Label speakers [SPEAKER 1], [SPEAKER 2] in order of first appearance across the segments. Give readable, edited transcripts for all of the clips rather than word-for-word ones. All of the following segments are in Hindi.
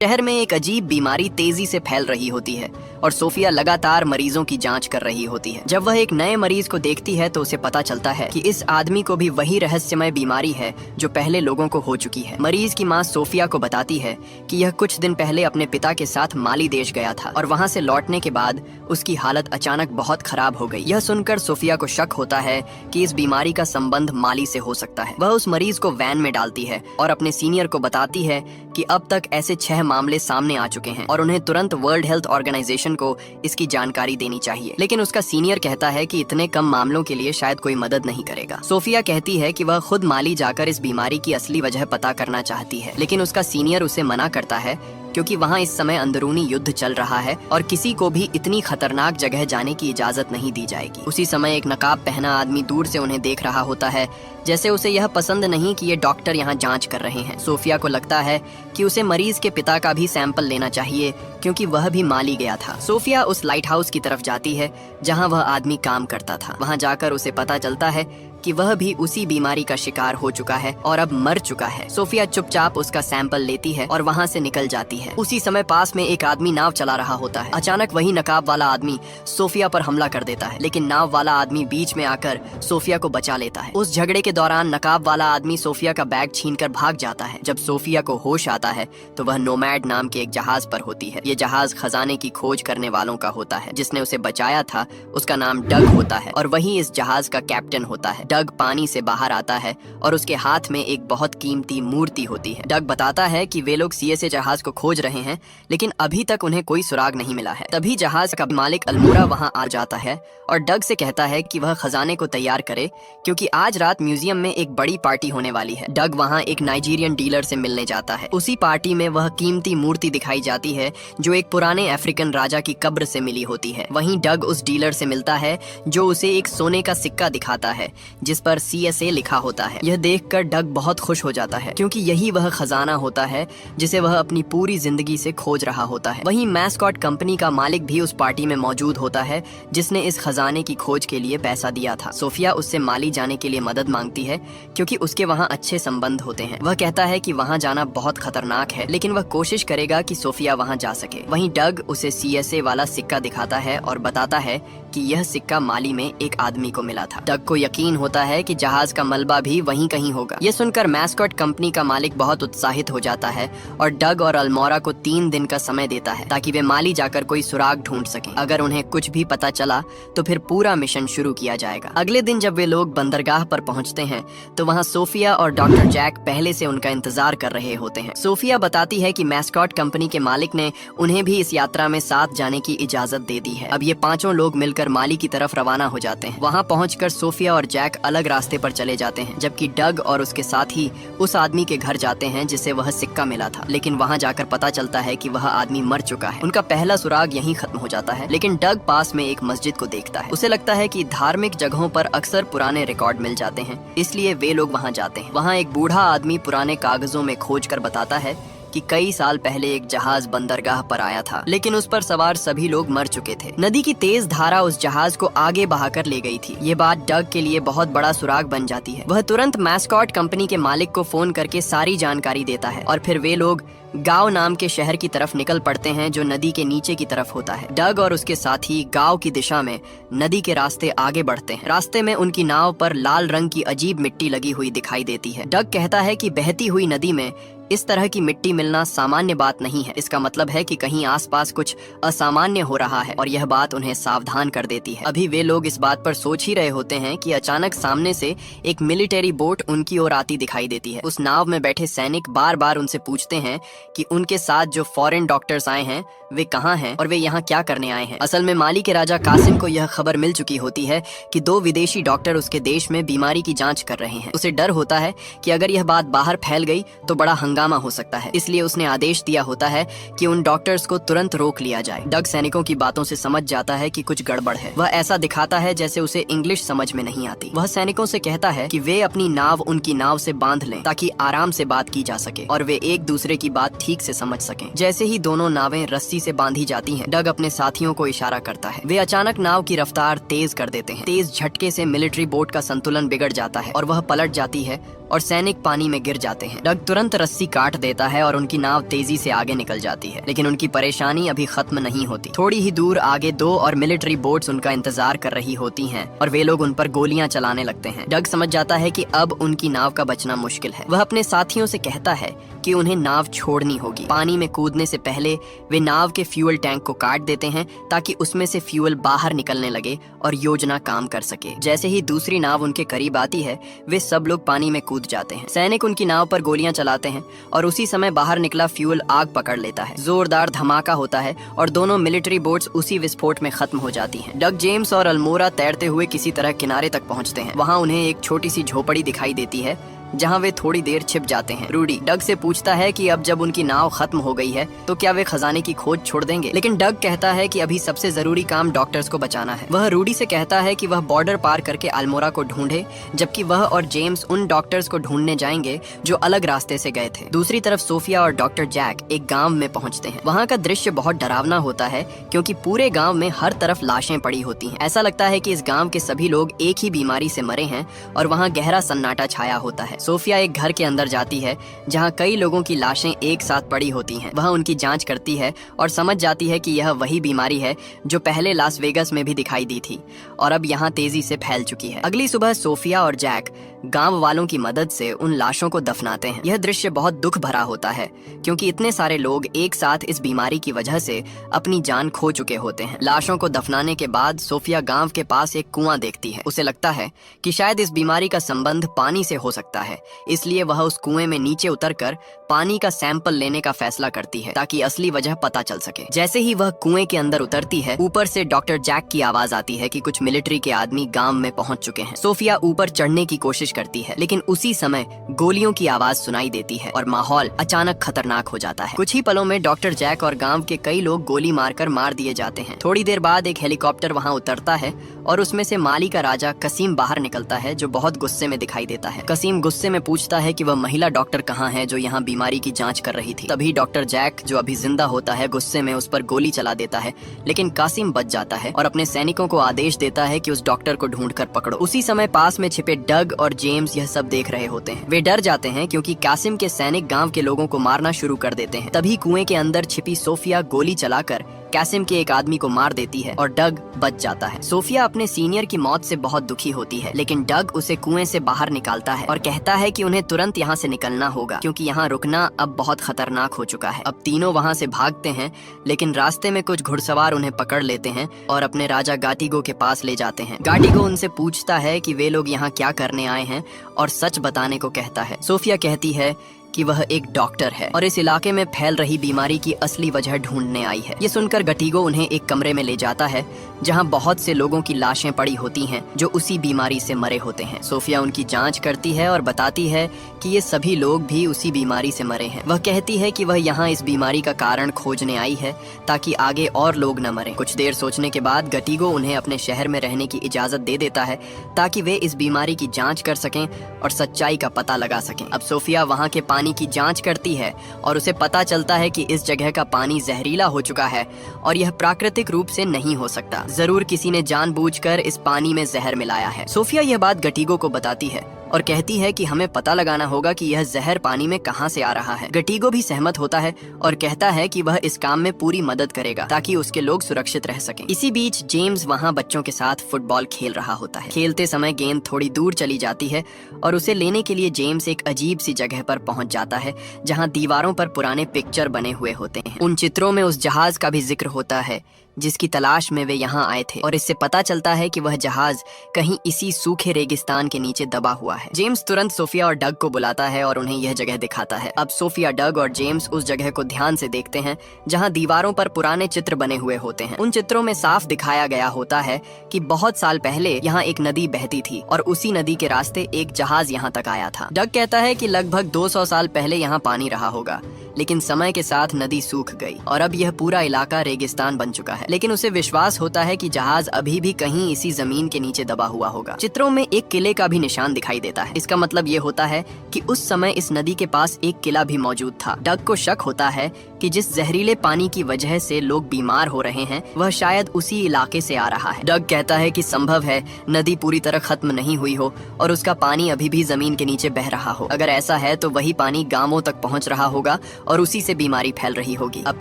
[SPEAKER 1] शहर में एक अजीब बीमारी तेजी से फैल रही होती है और सोफिया लगातार मरीजों की जांच कर रही होती है। जब वह एक नए मरीज को देखती है तो उसे पता चलता है कि इस आदमी को भी वही रहस्यमय बीमारी है जो पहले लोगों को हो चुकी है। मरीज की मां सोफिया को बताती है कि यह कुछ दिन पहले अपने पिता के साथ माली देश गया था और वहां से लौटने के बाद उसकी हालत अचानक बहुत खराब हो गई। यह सुनकर सोफिया को शक होता है कि इस बीमारी का संबंध माली से हो सकता है। वह उस मरीज को वैन में डालती है और अपने सीनियर को बताती है कि अब तक ऐसे 6 मामले सामने आ चुके हैं और उन्हें तुरंत वर्ल्ड हेल्थ ऑर्गेनाइजेशन को इसकी जानकारी देनी चाहिए। लेकिन उसका सीनियर कहता है कि इतने कम मामलों के लिए शायद कोई मदद नहीं करेगा। सोफिया कहती है कि वह खुद माली जाकर इस बीमारी की असली वजह पता करना चाहती है, लेकिन उसका सीनियर उसे मना करता है क्योंकि वहाँ इस समय अंदरूनी युद्ध चल रहा है और किसी को भी इतनी खतरनाक जगह जाने की इजाजत नहीं दी जाएगी। उसी समय एक नकाब पहना आदमी दूर से उन्हें देख रहा होता है, जैसे उसे यह पसंद नहीं कि ये डॉक्टर यहाँ जांच कर रहे हैं। सोफिया को लगता है कि उसे मरीज के पिता का भी सैंपल लेना चाहिए क्योंकि वह भी माली गया था। सोफिया उस लाइट हाउस की तरफ जाती है जहाँ वह आदमी काम करता था। वहाँ जाकर उसे पता चलता है कि वह भी उसी बीमारी का शिकार हो चुका है और अब मर चुका है। सोफिया चुपचाप उसका सैंपल लेती है और वहाँ से निकल जाती है। उसी समय पास में एक आदमी नाव चला रहा होता है। अचानक वही नकाब वाला आदमी सोफिया पर हमला कर देता है, लेकिन नाव वाला आदमी बीच में आकर सोफिया को बचा लेता है। उस झगड़े के दौरान नकाब वाला आदमी सोफिया का बैग छीनकर भाग जाता है। जब सोफिया को होश आता है तो वह नोमैड नाम के एक जहाज पर होती है। ये जहाज खजाने की खोज करने वालों का होता है। जिसने उसे बचाया था उसका नाम डग होता है और वही इस जहाज का कैप्टन होता है। डग पानी से बाहर आता है और उसके हाथ में एक बहुत कीमती मूर्ति होती है। डग बताता है कि वे लोग सीएसए जहाज को खोज रहे हैं, लेकिन अभी तक उन्हें कोई सुराग नहीं मिला है। तभी जहाज का मालिक अल्मोड़ा वहां आ जाता है और डग से कहता है कि वह खजाने को तैयार करे क्योंकि आज रात म्यूजियम में एक बड़ी पार्टी होने वाली है। डग वहां एक नाइजीरियन डीलर से मिलने जाता है। उसी पार्टी में वह कीमती मूर्ति दिखाई जाती है जो एक पुराने अफ्रीकन राजा की कब्र से मिली होती है। वहीं डग उस डीलर से मिलता है जो उसे एक सोने का सिक्का दिखाता है जिस पर सीएसए लिखा होता है। यह देखकर डग बहुत खुश हो जाता है क्योंकि यही वह खजाना होता है जिसे वह अपनी पूरी जिंदगी से खोज रहा होता है। वहीं मैस्कॉट कंपनी का मालिक भी उस पार्टी में मौजूद होता है जिसने इस खजाने की खोज के लिए पैसा दिया था। सोफिया उससे माली जाने के लिए मदद मांगती है क्योंकि उसके वहाँ अच्छे संबंध होते हैं। वह कहता है कि वहाँ जाना बहुत खतरनाक है, लेकिन वह कोशिश करेगा कि सोफिया वहाँ जा सके। वहीं डग उसे सीएसए वाला सिक्का दिखाता है और बताता है कि यह सिक्का माली में एक आदमी को मिला था। डग को यकीन होता है कि जहाज का मलबा भी वहीं कहीं होगा। यह सुनकर मैस्कॉट कंपनी का मालिक बहुत उत्साहित हो जाता है और डग और अल्मोड़ा को 3 दिन का समय देता है ताकि वे माली जाकर कोई सुराग ढूंढ सकें। अगर उन्हें कुछ भी पता चला तो फिर पूरा मिशन शुरू किया जाएगा। अगले दिन जब वे लोग बंदरगाह पर पहुंचते हैं तो वहां सोफिया और डॉक्टर जैक पहले से उनका इंतजार कर रहे होते हैं। सोफिया बताती है कि मैस्कॉट कंपनी के मालिक ने उन्हें भी इस यात्रा में साथ जाने की इजाजत दे दी है। अब ये पांचों लोग मिलकर माली की तरफ रवाना हो जाते हैं। वहां पहुंचकर सोफिया और जैक अलग रास्ते पर चले जाते हैं, जबकि डग और उसके साथी उस आदमी के घर जाते हैं जिसे वह सिक्का मिला था। लेकिन वहां जाकर पता चलता है कि वह आदमी मर चुका है। उनका पहला सुराग यहीं खत्म हो जाता है। लेकिन डग पास में एक मस्जिद को देखता है। उसे लगता है कि धार्मिक जगहों पर अक्सर पुराने रिकॉर्ड मिल जाते हैं, इसलिए वे लोग वहां जाते हैं। वहां एक बूढ़ा आदमी पुराने कागजों में खोज कर बताता है कि कई साल पहले एक जहाज बंदरगाह पर आया था, लेकिन उस पर सवार सभी लोग मर चुके थे। नदी की तेज धारा उस जहाज को आगे बहाकर ले गई थी। ये बात डग के लिए बहुत बड़ा सुराग बन जाती है। वह तुरंत मैस्कॉट कंपनी के मालिक को फोन करके सारी जानकारी देता है और फिर वे लोग गांव नाम के शहर की तरफ निकल पड़ते हैं जो नदी के नीचे की तरफ होता है। डग और उसके साथी गांव की दिशा में नदी के रास्ते आगे बढ़ते हैं। रास्ते में उनकी नाव पर लाल रंग की अजीब मिट्टी लगी हुई दिखाई देती है। डग कहता है कि बहती हुई नदी में इस तरह की मिट्टी मिलना सामान्य बात नहीं है। इसका मतलब है कि कहीं आसपास कुछ असामान्य हो रहा है और यह बात उन्हें सावधान कर देती है। अभी वे लोग इस बात पर सोच ही रहे होते हैं कि अचानक सामने से एक मिलिट्री बोट उनकी ओर आती दिखाई देती है। उस नाव में बैठे सैनिक बार बार उनसे पूछते हैं कि उनके साथ जो फॉरेन डॉक्टर्स आए हैं वे कहाँ हैं और वे यहाँ क्या करने आए हैं। असल में माली के राजा कासिम को यह खबर मिल चुकी होती है कि 2 विदेशी डॉक्टर उसके देश में बीमारी की जांच कर रहे हैं। उसे डर होता है कि अगर यह बात बाहर फैल गई तो बड़ा हंगामा हो सकता है, इसलिए उसने आदेश दिया होता है कि उन डॉक्टर्स को तुरंत रोक लिया जाए। डग सैनिकों की बातों से समझ जाता है कि कुछ गड़बड़ है। वह ऐसा दिखाता है जैसे उसे इंग्लिश समझ में नहीं आती। वह सैनिकों से कहता है कि वे अपनी नाव उनकी नाव से बांध लें ताकि आराम से बात की जा सके और वे एक दूसरे की बात बात ठीक से समझ सकें। जैसे ही दोनों नावें रस्सी से बांधी जाती हैं, डग अपने साथियों को इशारा करता है। वे अचानक नाव की रफ्तार तेज कर देते हैं। तेज झटके से मिलिट्री बोट का संतुलन बिगड़ जाता है और वह पलट जाती है और सैनिक पानी में गिर जाते हैं। डग तुरंत रस्सी काट देता है और उनकी नाव तेजी से आगे निकल जाती है, लेकिन उनकी परेशानी अभी खत्म नहीं होती। थोड़ी ही दूर आगे 2 और मिलिट्री बोट्स उनका इंतजार कर रही होती हैं और वे लोग उन पर गोलियां चलाने लगते हैं। डग समझ जाता है कि अब उनकी नाव का बचना मुश्किल है। वह अपने साथियों से कहता है कि उन्हें नाव छोड़नी होगी। पानी में कूदने से पहले वे नाव के फ्यूल टैंक को काट देते हैं ताकि उसमें से फ्यूल बाहर निकलने लगे और योजना काम कर सके। जैसे ही दूसरी नाव उनके करीब आती है, वे सब लोग पानी में कूद जाते हैं। सैनिक उनकी नाव पर गोलियां चलाते हैं और उसी समय बाहर निकला फ्यूल आग पकड़ लेता है। जोरदार धमाका होता है और दोनों मिलिट्री बोट्स उसी विस्फोट में खत्म हो जाती हैं। डग, जेम्स और अल्मोरा तैरते हुए किसी तरह किनारे तक पहुंचते हैं। वहां उन्हें एक छोटी सी झोपड़ी दिखाई देती है जहां वे थोड़ी देर छिप जाते हैं। रूडी डग से पूछता है कि अब जब उनकी नाव खत्म हो गई है तो क्या वे खजाने की खोज छोड़ देंगे, लेकिन डग कहता है कि अभी सबसे जरूरी काम डॉक्टर्स को बचाना है। वह रूडी से कहता है कि वह बॉर्डर पार करके अल्मोरा को ढूंढे, जबकि वह और जेम्स उन डॉक्टर्स को ढूंढने जाएंगे जो अलग रास्ते से गए थे। दूसरी तरफ सोफिया और डॉक्टर जैक एक गाँव में पहुँचते हैं। वहाँ का दृश्य बहुत डरावना होता है क्योंकि पूरे गाँव में हर तरफ लाशें पड़ी होती हैं। ऐसा लगता है कि इस गाँव के सभी लोग एक ही बीमारी से मरे हैं और वहाँ गहरा सन्नाटा छाया होता है। सोफिया एक घर के अंदर जाती है जहां कई लोगों की लाशें एक साथ पड़ी होती हैं। वह उनकी जांच करती है और समझ जाती है कि यह वही बीमारी है जो पहले लास वेगस में भी दिखाई दी थी और अब यहां तेजी से फैल चुकी है। अगली सुबह सोफिया और जैक गांव वालों की मदद से उन लाशों को दफनाते हैं। यह दृश्य बहुत दुख भरा होता है क्योंकि इतने सारे लोग एक साथ इस बीमारी की वजह से अपनी जान खो चुके होते हैं। लाशों को दफनाने के बाद सोफिया गांव के पास एक कुआं देखती है। उसे लगता है कि शायद इस बीमारी का संबंध पानी से हो सकता है, इसलिए वह उस कुएं में नीचे उतरकर पानी का सैंपल लेने का फैसला करती है ताकि असली वजह पता चल सके। जैसे ही वह कुएं के अंदर उतरती है, ऊपर से डॉक्टर जैक की आवाज आती है कि कुछ मिलिट्री के आदमी गांव में पहुंच चुके हैं। सोफिया ऊपर चढ़ने की कोशिश करती है, लेकिन उसी समय गोलियों की आवाज सुनाई देती है और माहौल अचानक खतरनाक हो जाता है। कुछ ही पलों में डॉक्टर जैक और गांव के कई लोग गोली मारकर मार दिए जाते हैं। थोड़ी देर बाद एक हेलीकॉप्टर वहां उतरता है और उसमें से माली का राजा कसीम बाहर निकलता है, जो बहुत गुस्से में दिखाई देता है। कसीम गुस्से में पूछता है कि वह महिला डॉक्टर कहाँ है जो यहाँ बीमारी की जांच कर रही थी। तभी डॉक्टर जैक, जो अभी जिंदा होता है, गुस्से में उस पर गोली चला देता है, लेकिन कासिम बच जाता है और अपने सैनिकों को आदेश देता है कि उस डॉक्टर को ढूंढकर पकड़ो। उसी समय पास में छिपे डग और जेम्स यह सब देख रहे होते हैं। वे डर जाते हैं क्योंकि कासिम के सैनिक गांव के लोगों को मारना शुरू कर देते हैं। तभी कुएं के अंदर छिपी सोफिया गोली चलाकर कासिम के एक आदमी को मार देती है और डग बच जाता है। सोफिया अपने सीनियर की मौत से बहुत दुखी होती है, लेकिन डग उसे कुएं से बाहर निकालता है और कहता है कि उन्हें तुरंत यहाँ से निकलना होगा क्योंकि यहाँ रुकना अब बहुत खतरनाक हो चुका है। अब तीनों वहाँ से भागते हैं, लेकिन रास्ते में कुछ घुड़सवार उन्हें पकड़ लेते हैं और अपने राजा गाटिगो के पास ले जाते हैं। गाटिगो उनसे पूछता है कि वे लोग यहाँ क्या करने आए हैं और सच बताने को कहता है। सोफिया कहती है कि वह एक डॉक्टर है और इस इलाके में फैल रही बीमारी की असली वजह ढूंढने आई है। ये सुनकर गटीगो उन्हें एक कमरे में ले जाता है जहां बहुत से लोगों की लाशें पड़ी होती हैं जो उसी बीमारी से मरे होते हैं। सोफिया उनकी जांच करती है और बताती है कि ये सभी लोग भी उसी बीमारी से मरे हैं। वह कहती है कि वह यहाँ इस बीमारी का कारण खोजने आई है ताकि आगे और लोग न मरें। कुछ देर सोचने के बाद गटीगो उन्हें अपने शहर में रहने की इजाजत दे देता है ताकि वे इस बीमारी की जाँच कर सकें और सच्चाई का पता लगा सकें। अब सोफिया वहाँ के पानी की जांच करती है और उसे पता चलता है कि इस जगह का पानी जहरीला हो चुका है और यह प्राकृतिक रूप से नहीं हो सकता। जरूर किसी ने जानबूझकर इस पानी में जहर मिलाया है। सोफिया यह बात गटीगो को बताती है और कहती है कि हमें पता लगाना होगा कि यह जहर पानी में कहां से आ रहा है। गटीगो भी सहमत होता है और कहता है कि वह इस काम में पूरी मदद करेगा ताकि उसके लोग सुरक्षित रह सकें। इसी बीच जेम्स वहां बच्चों के साथ फुटबॉल खेल रहा होता है। खेलते समय गेंद थोड़ी दूर चली जाती है और उसे लेने के लिए जेम्स एक अजीब सी जगह पर पहुंच जाता है जहां दीवारों पर पुराने पिक्चर बने हुए होते हैं। उन चित्रों में उस जहाज का भी जिक्र होता है जिसकी तलाश में वे यहाँ आए थे और इससे पता चलता है कि वह जहाज कहीं इसी सूखे रेगिस्तान के नीचे दबा हुआ है। जेम्स तुरंत सोफिया और डग को बुलाता है और उन्हें यह जगह दिखाता है। अब सोफिया, डग और जेम्स उस जगह को ध्यान से देखते हैं जहाँ दीवारों पर पुराने चित्र बने हुए होते हैं। उन चित्रों में साफ दिखाया गया होता है कि बहुत साल पहले यहाँ एक नदी बहती थी और उसी नदी के रास्ते एक जहाज यहाँ तक आया था। डग कहता है कि लगभग 200 साल पहले यहाँ पानी रहा होगा, लेकिन समय के साथ नदी सूख गई और अब यह पूरा इलाका रेगिस्तान बन चुका है। लेकिन उसे विश्वास होता है कि जहाज अभी भी कहीं इसी जमीन के नीचे दबा हुआ होगा। चित्रों में एक किले का भी निशान दिखाई देता देता है। इसका मतलब ये होता है कि उस समय इस नदी के पास एक किला भी मौजूद था। डग को शक होता है कि जिस जहरीले पानी की वजह से लोग बीमार हो रहे हैं वह शायद उसी इलाके से आ रहा है। डग कहता है कि संभव है नदी पूरी तरह खत्म नहीं हुई हो और उसका पानी अभी भी जमीन के नीचे बह रहा हो। अगर ऐसा है तो वही पानी गांवों तक पहुंच रहा होगा और उसी से बीमारी फैल रही होगी। अब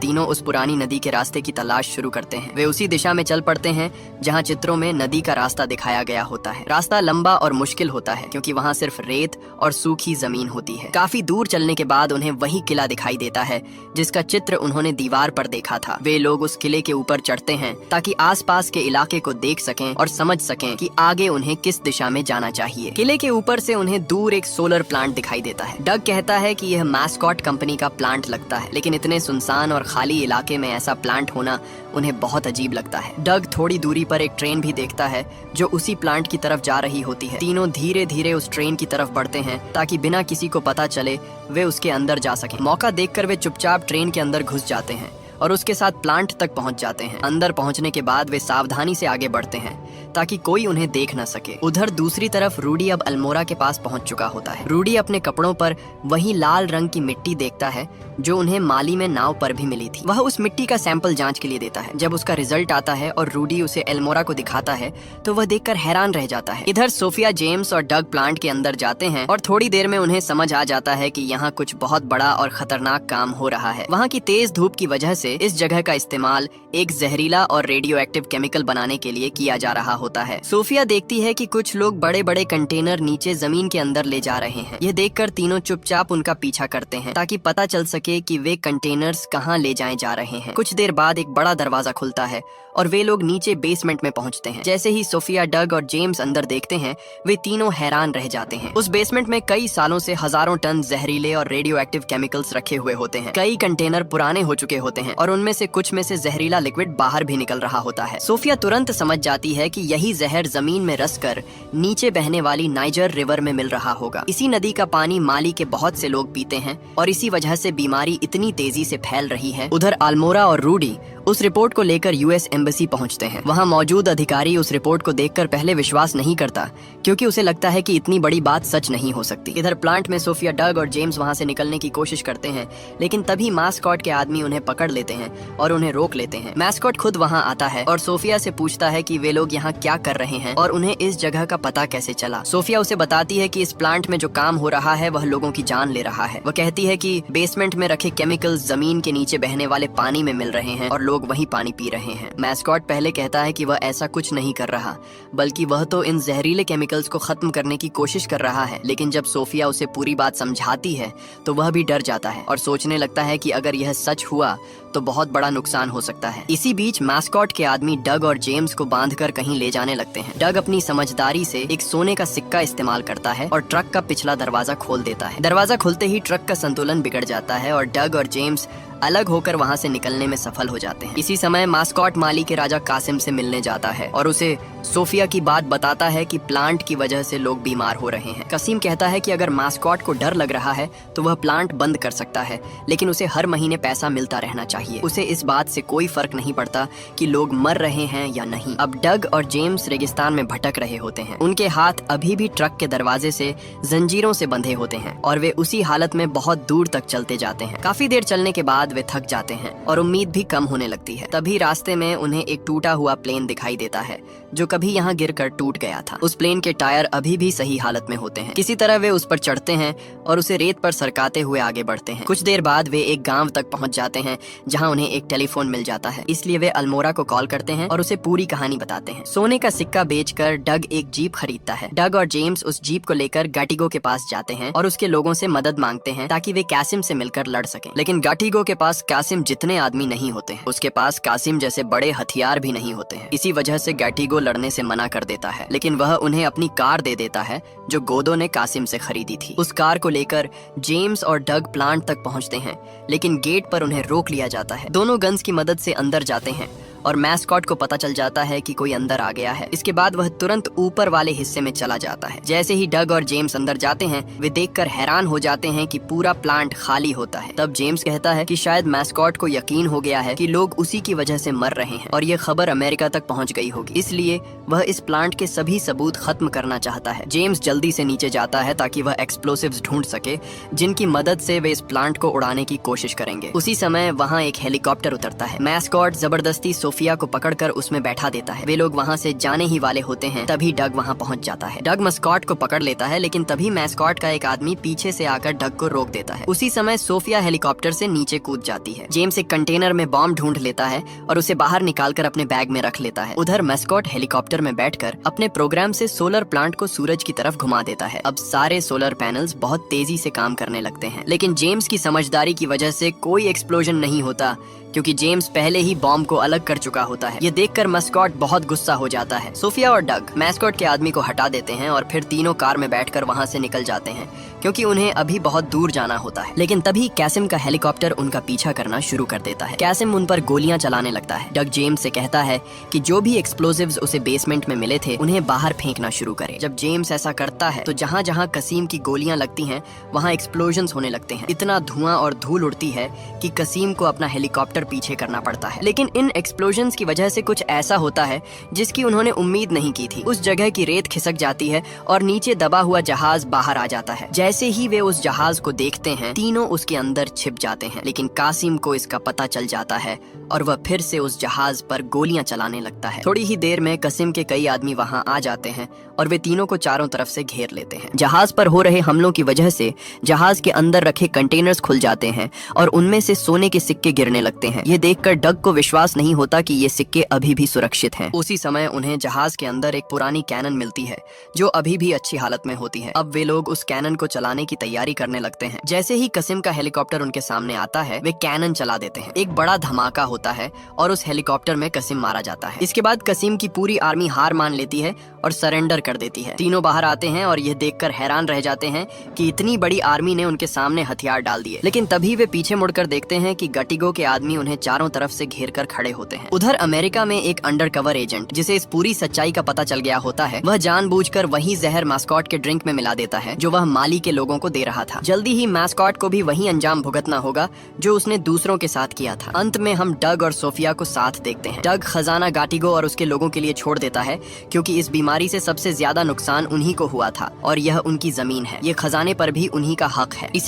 [SPEAKER 1] तीनों उस पुरानी नदी के रास्ते की तलाश शुरू करते हैं। वे उसी दिशा में चल पड़ते हैं जहाँ चित्रों में नदी का रास्ता दिखाया गया होता है। रास्ता लंबा और मुश्किल होता है क्योंकि वहाँ सिर्फ रेत और सूखी जमीन होती है। काफी दूर चलने के बाद उन्हें वही किला दिखाई देता है जिसका चित्र उन्होंने दीवार पर देखा था। वे लोग उस किले के ऊपर चढ़ते हैं ताकि आसपास के इलाके को देख सकें और समझ सकें कि आगे उन्हें किस दिशा में जाना चाहिए। किले के ऊपर से उन्हें दूर एक सोलर प्लांट दिखाई देता है। डग कहता है कि यह मैस्कॉट कंपनी का प्लांट लगता है, लेकिन इतने सुनसान और खाली इलाके में ऐसा प्लांट होना उन्हें बहुत अजीब लगता है। डग थोड़ी दूरी पर एक ट्रेन भी देखता है जो उसी प्लांट की तरफ जा रही होती है। तीनों धीरे धीरे उस ट्रेन की तरफ बढ़ते हैं ताकि बिना किसी को पता चले वे उसके अंदर जा सकें। मौका देखकर वे चुपचाप ट्रेन के अंदर घुस जाते हैं और उसके साथ प्लांट तक पहुंच जाते हैं। अंदर पहुंचने के बाद वे सावधानी से आगे बढ़ते हैं ताकि कोई उन्हें देख न सके। उधर दूसरी तरफ रूडी अब अल्मोरा के पास पहुंच चुका होता है। रूडी अपने कपड़ों पर वही लाल रंग की मिट्टी देखता है जो उन्हें माली में नाव पर भी मिली थी। वह उस मिट्टी का सैंपल जांच के लिए देता है। जब उसका रिजल्ट आता है और रूडी उसे अल्मोरा को दिखाता है तो वह देखकर हैरान रह जाता है। इधर सोफिया, जेम्स और डग प्लांट के अंदर जाते हैं और थोड़ी देर में उन्हें समझ आ जाता है कि यहाँ कुछ बहुत बड़ा और खतरनाक काम हो रहा है। वहाँ की तेज धूप की वजह से इस जगह का इस्तेमाल एक जहरीला और रेडियो एक्टिव केमिकल बनाने के लिए किया जा रहा होता है। सोफिया देखती है कि कुछ लोग बड़े बड़े कंटेनर नीचे जमीन के अंदर ले जा रहे हैं। यह देखकर तीनों चुपचाप उनका पीछा करते हैं ताकि पता चल सके कि वे कंटेनर्स कहाँ ले जाए जा रहे हैं। कुछ देर बाद एक बड़ा दरवाजा खुलता है और वे लोग नीचे बेसमेंट में पहुंचते हैं। जैसे ही सोफिया, डग और जेम्स अंदर देखते हैं वे तीनों हैरान रह जाते हैं। उस बेसमेंट में कई सालों से हजारों टन जहरीले और रेडियो एक्टिव केमिकल्स रखे हुए होते हैं। कई कंटेनर पुराने हो चुके होते हैं और उनमें से कुछ में से जहरीला लिक्विड बाहर भी निकल रहा होता है। सोफिया तुरंत समझ जाती है कि यही जहर जमीन में रसकर नीचे बहने वाली नाइजर रिवर में मिल रहा होगा। इसी नदी का पानी माली के बहुत से लोग पीते हैं और इसी वजह से बीमारी इतनी तेजी से फैल रही है। उधर अल्मोरा और रूडी उस रिपोर्ट को लेकर यूएस एम्बेसी पहुंचते हैं। वहां मौजूद अधिकारी उस रिपोर्ट को देखकर पहले विश्वास नहीं करता क्योंकि उसे लगता है कि इतनी बड़ी बात सच नहीं हो सकती। इधर प्लांट में सोफिया, डग और जेम्स वहां से निकलने की कोशिश करते हैं, लेकिन तभी मैस्कॉट के आदमी उन्हें पकड़ लेते हैं और उन्हें रोक लेते हैं। मैस्कॉट खुद वहां आता है और सोफिया से पूछता है कि वे लोग यहाँ क्या कर रहे हैं और उन्हें इस जगह का पता कैसे चला। सोफिया उसे बताती है कि इस प्लांट में जो काम हो रहा है वह लोगों की जान ले रहा है। वह कहती है कि बेसमेंट में रखे केमिकल्स जमीन के नीचे बहने वाले पानी में मिल रहे हैं और लोग वही पानी पी रहे हैं। मैस्कॉट पहले कहता है कि वह ऐसा कुछ नहीं कर रहा, बल्कि वह तो इन जहरीले केमिकल्स को खत्म करने की कोशिश कर रहा है। लेकिन जब सोफिया उसे पूरी बात समझाती है तो वह भी डर जाता है और सोचने लगता है कि अगर यह सच हुआ तो बहुत बड़ा नुकसान हो सकता है। इसी बीच मैस्कॉट के आदमी डग और जेम्स को बांधकर कहीं ले जाने लगते हैं। डग अपनी समझदारी से एक सोने का सिक्का इस्तेमाल करता है और ट्रक का पिछला दरवाजा खोल देता है। दरवाजा खुलते ही ट्रक का संतुलन बिगड़ जाता है और डग और जेम्स अलग होकर वहां से निकलने में सफल हो जाते हैं। इसी समय मैस्कॉट माली के राजा कासिम से मिलने जाता है और उसे सोफिया की बात बताता है कि प्लांट की वजह से लोग बीमार हो रहे हैं। कासिम कहता है कि अगर मैस्कॉट को डर लग रहा है तो वह प्लांट बंद कर सकता है, लेकिन उसे हर महीने पैसा मिलता रहना चाहिए। उसे इस बात से कोई फर्क नहीं पड़ता कि लोग मर रहे हैं या नहीं। अब डग और जेम्स रेगिस्तान में भटक रहे होते हैं। उनके हाथ अभी भी ट्रक के दरवाजे से जंजीरों से बंधे होते हैं और वे उसी हालत में बहुत दूर तक चलते जाते हैं। काफी देर चलने के बाद वे थक जाते हैं और उम्मीद भी कम होने लगती है। तभी रास्ते में उन्हें एक टूटा हुआ प्लेन दिखाई देता है जो कभी यहाँ गिरकर टूट गया था। उस प्लेन के टायर अभी भी सही हालत में होते हैं। किसी तरह वे उस पर चढ़ते हैं और उसे रेत पर सरकाते हुए आगे बढ़ते हैं। कुछ देर बाद वे एक गांव तक पहुंच जाते हैं जहां उन्हें एक टेलीफोन मिल जाता है। इसलिए वे अल्मोरा को कॉल करते हैं और उसे पूरी कहानी बताते हैं। सोने का सिक्का बेचकर डग एक जीप खरीदता है। डग और जेम्स उस जीप को लेकर गाटिगो के पास जाते हैं और उसके लोगों से मदद मांगते हैं ताकि वे कासिम से मिलकर लड़ सकें। लेकिन गाटिगो के पास कासिम जितने आदमी नहीं होते हैं, उसके पास कासिम जैसे बड़े हथियार भी नहीं होते हैं। इसी वजह से गाटिगो लड़ने से मना कर देता है, लेकिन वह उन्हें अपनी कार दे देता है जो गोदो ने कासिम से खरीदी थी। उस कार को लेकर जेम्स और डग प्लांट तक पहुंचते हैं, लेकिन गेट पर उन्हें रोक लिया जाता है। दोनों गन्स की मदद से अंदर जाते हैं और मैस्कॉट को पता चल जाता है कि कोई अंदर आ गया है। इसके बाद वह तुरंत ऊपर वाले हिस्से में चला जाता है। जैसे ही डग और जेम्स अंदर जाते हैं, वे देखकर हैरान हो जाते हैं कि पूरा प्लांट खाली होता है। तब जेम्स कहता है कि शायद मैस्कॉट को यकीन हो गया है कि लोग उसी की वजह से मर रहे हैं और ये खबर अमेरिका तक पहुंच गई होगी, इसलिए वह इस प्लांट के सभी सबूत खत्म करना चाहता है। जेम्स जल्दी से नीचे जाता है ताकि वह एक्सप्लोसिव्स ढूंढ सके जिनकी मदद से वे इस प्लांट को उड़ाने की कोशिश करेंगे। उसी समय वहाँ एक हेलीकॉप्टर उतरता है। मैस्कॉट जबरदस्ती सोफिया को पकड़कर उसमें बैठा देता है। वे लोग वहाँ से जाने ही वाले होते हैं, तभी डग वहाँ पहुँच जाता है। डग मैस्कॉट को पकड़ लेता है, लेकिन तभी मैस्कॉट का एक आदमी पीछे से आकर डग को रोक देता है। उसी समय सोफिया हेलीकॉप्टर से नीचे कूद जाती है। जेम्स एक कंटेनर में बॉम्ब ढूंढ लेता है और उसे बाहर निकालकर अपने बैग में रख लेता है। उधर मैस्कॉट हेलीकॉप्टर में बैठकर अपने प्रोग्राम से सोलर प्लांट को सूरज की तरफ घुमा देता है। अब सारे सोलर पैनल्स बहुत तेजी से काम करने लगते हैं, लेकिन जेम्स की समझदारी की वजह से कोई एक्सप्लोजन नहीं होता, क्योंकि जेम्स पहले ही बॉम्ब को अलग कर चुका होता है। ये देखकर मैस्कॉट बहुत गुस्सा हो जाता है। सोफिया और डग मैस्कॉट के आदमी को हटा देते हैं और फिर तीनों कार में बैठकर वहाँ से निकल जाते हैं, क्योंकि उन्हें अभी बहुत दूर जाना होता है। लेकिन तभी कैसिम का हेलीकॉप्टर उनका पीछा करना शुरू कर देता है। कैसिम उन पर गोलियां चलाने लगता है। डग जेम्स से कहता है कि जो भी एक्सप्लोसिव्स उसे बेसमेंट में मिले थे उन्हें बाहर फेंकना शुरू करे। जब जेम्स ऐसा करता है तो जहाँ जहाँ कसीम की गोलियां लगती हैं वहाँ एक्सप्लोजन्स होने लगते हैं। इतना धुआं और धूल उड़ती है कि कसीम को अपना हेलीकॉप्टर पीछे करना पड़ता है। लेकिन इन एक्सप्लोजन्स की वजह से कुछ ऐसा होता है जिसकी उन्होंने उम्मीद नहीं की थी। उस जगह की रेत खिसक जाती है और नीचे दबा हुआ जहाज बाहर आ जाता है। जैसे ही वे उस जहाज को देखते हैं, तीनों उसके अंदर छिप जाते हैं। लेकिन कासिम को इसका पता चल जाता है और वह फिर से उस जहाज पर गोलियां चलाने लगता है। थोड़ी ही देर में कसीम के कई आदमी वहां आ जाते हैं और वे तीनों को चारों तरफ से घेर लेते हैं। जहाज पर हो रहे हमलों की वजह से जहाज के अंदर रखे कंटेनर्स खुल जाते हैं और उनमें से सोने के सिक्के गिरने लगते हैं। ये देखकर डग को विश्वास नहीं होता कि ये सिक्के अभी भी सुरक्षित हैं। उसी समय उन्हें जहाज के अंदर एक पुरानी कैनन मिलती है जो अभी भी अच्छी हालत में होती है। अब वे लोग उस कैनन को चलाने की तैयारी करने लगते हैं। जैसे ही कसीम का हेलीकॉप्टर उनके सामने आता है, वे कैनन चला देते हैं। एक बड़ा धमाका होता है और उस हेलीकॉप्टर में कसीम मारा जाता है। इसके बाद कसीम की पूरी आर्मी हार मान लेती है और सरेंडर कर देती है। तीनों बाहर आते हैं और यह देखकर हैरान रह जाते हैं कि इतनी बड़ी आर्मी ने उनके सामने हथियार डाल दिए। लेकिन तभी वे पीछे मुड़कर देखते हैं कि गटिगो के आदमी उन्हें चारों तरफ से घेर कर खड़े होते हैं। उधर अमेरिका में एक अंडरकवर एजेंट, जिसे इस पूरी सच्चाई का पता चल गया होता है, वह जानबूझकर वही जहर मैस्कॉट के ड्रिंक में मिला देता है जो वह माली के लोगों को दे रहा था। जल्दी ही मैस्कॉट को भी वही अंजाम भुगतना होगा जो उसने दूसरों के साथ किया था। अंत में हम डग और सोफिया को साथ देखते हैं। डग खजाना गाटिगो और उसके लोगों के लिए छोड़ देता है, क्योंकि इस बीमारी से सबसे ज्यादा नुकसान उन्हीं को हुआ था और यह उनकी जमीन है। ये खजाने पर भी उन्हीं का हक है। इसी